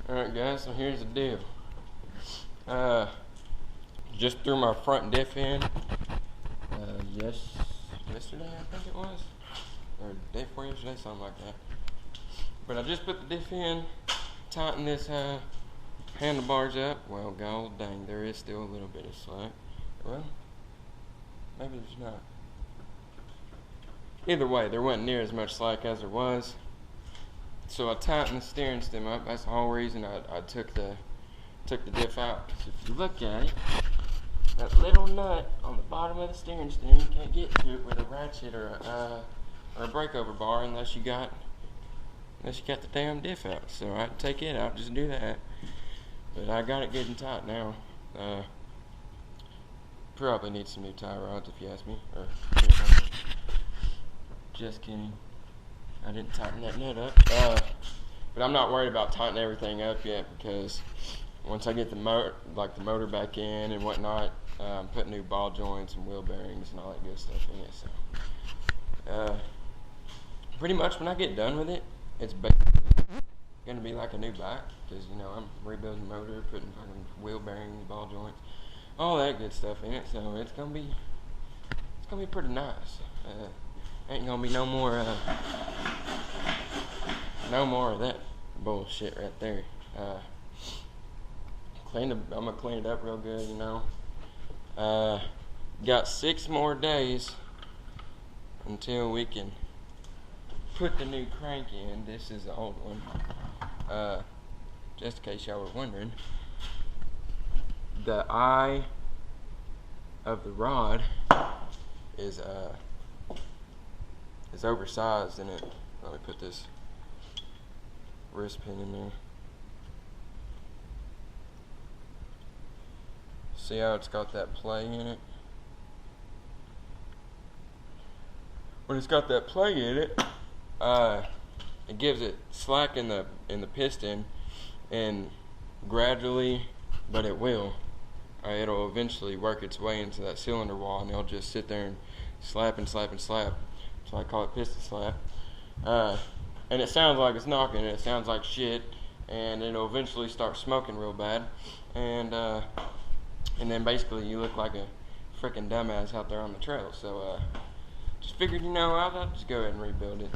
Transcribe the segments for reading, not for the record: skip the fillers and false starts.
Alright guys, so here's the deal. Just threw my front diff in. Yesterday I think it was. Or the day before yesterday, something like that. But I just put the diff in, tightened this handlebars up. Well, god dang, there is still a little bit of slack. Well, maybe there's not. Either way, there wasn't near as much slack as there was. So I tightened the steering stem up. That's the whole reason I took the diff out. So if you look at it, that little nut on the bottom of the steering stem, you can't get to it with a ratchet or a breakover bar unless you got the damn diff out. So I had to take it out just to do that. But I got it good and tight now. Probably need some new tie rods if you ask me. Just kidding. I didn't tighten that nut up. But I'm not worried about tightening everything up yet, because once I get the motor back in and whatnot, put new ball joints and wheel bearings and all that good stuff in it. So pretty much when I get done with it, it's basically gonna be like a new bike, because I'm rebuilding the motor, putting fucking wheel bearings, ball joints, all that good stuff in it. So it's gonna be pretty nice. Ain't gonna be no more of that bullshit right there. I'm gonna clean it up real good, Got 6 more days until we can put the new crank in. This is the old one. Just in case y'all were wondering, the eye of the rod is oversized in it. Let me put this wrist pin in there. See how it's got that play in it? When it's got that play in it, it gives it slack in the piston, and gradually, but it will. It'll eventually work its way into that cylinder wall, and it'll just sit there and slap and slap and slap. So I call it piston slap. And it sounds like it's knocking, and it sounds like shit, and it'll eventually start smoking real bad, and then basically you look like a freaking dumbass out there on the trail. So just figured, I'll just go ahead and rebuild it.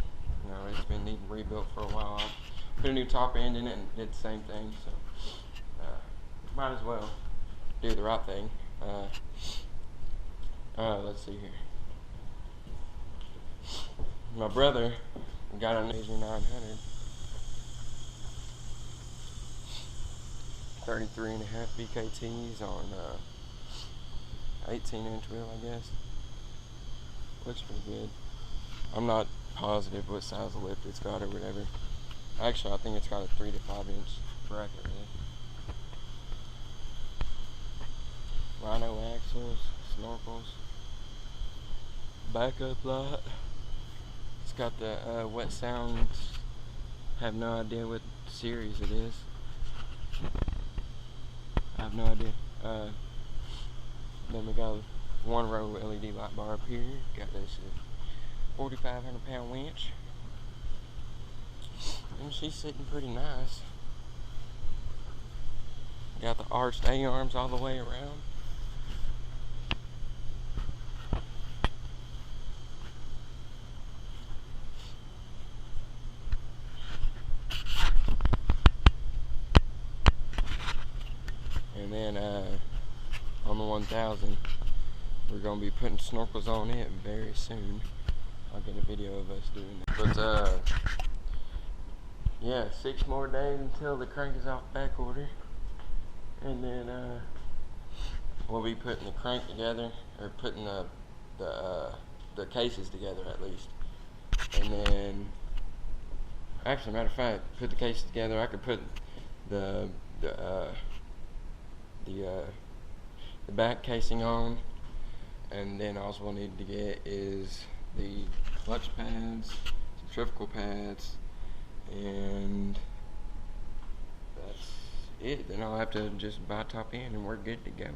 It's been needing rebuilt for a while. I put a new top end in it and did the same thing, so might as well do the right thing. Let's see here. My brother got an 900, 33.5 BKTs on 18-inch wheel, I guess. Looks pretty good. I'm not positive what size of lift it's got or whatever. Actually, I think it's got a 3 to 5 inch bracket there. Rhino axles, snorkels, backup light. It's got the wet sounds. Have no idea what series it is. I have no idea. Then we got a 1-row LED light bar up here. Got this 4,500 pound winch. And she's sitting pretty nice. Got the arched A-arms all the way around. And then on the 1000, we're gonna be putting snorkels on it very soon. I'll get a video of us doing that. But yeah, 6 more days until the crank is off back order, and then we'll be putting the crank together, or putting the cases together at least. And then, actually, matter of fact, put the cases together. I could put the back casing on, and then also we'll need to get is the clutch pads, some tricycle pads, and that's it. Then I'll have to just buy top end and we're good to go,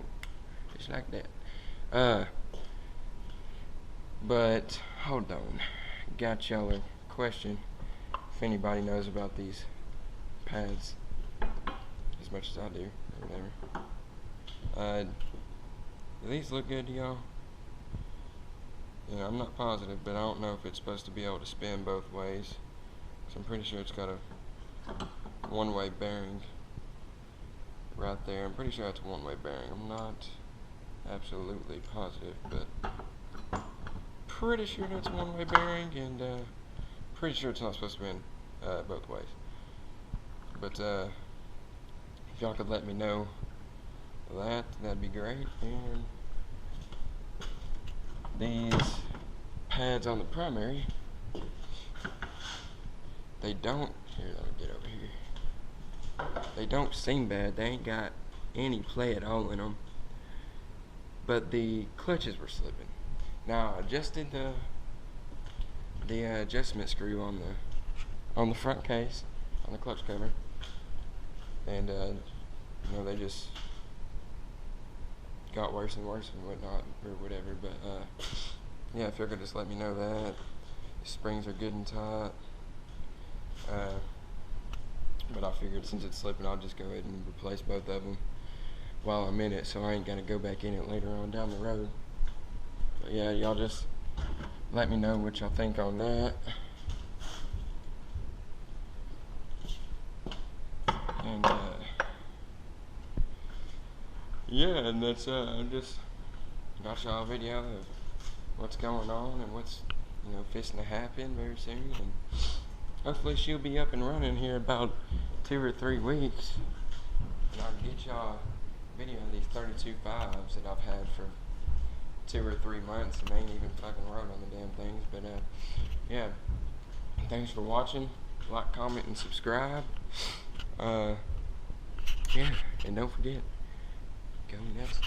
just like that. But hold on, got y'all a question if anybody knows about these pads. as much as I do, or whatever. Do these look good to y'all? Yeah, I'm not positive, but I don't know if it's supposed to be able to spin both ways. So I'm pretty sure it's got a one-way bearing right there. I'm pretty sure it's a one-way bearing. I'm not absolutely positive, but pretty sure that's a one-way bearing, and pretty sure it's not supposed to be in both ways. But if y'all could let me know that'd be great. And these pads on the primary, they don't, here, let me get over here. They don't seem bad. They ain't got any play at all in them. But the clutches were slipping. Now I adjusted the adjustment screw on the front case, on the clutch cover, and you know, they just got worse and worse and whatnot, or whatever. But yeah, if y'all could just let me know that the springs are good and tight. But I figured since it's slipping, I'll just go ahead and replace both of them while I'm in it, so I ain't gotta go back in it later on down the road. But yeah, y'all just let me know what y'all think on that. And yeah, and that's just got y'all a video of what's going on and what's, you know, fixing to happen very soon. And hopefully she'll be up and running here about 2 or 3 weeks, and I'll get y'all a video of these 32 5s that I've had for 2 or 3 months and ain't even fucking rode on the damn things. But yeah, thanks for watching. Like, comment, and subscribe. Yeah, and don't forget, go nuts.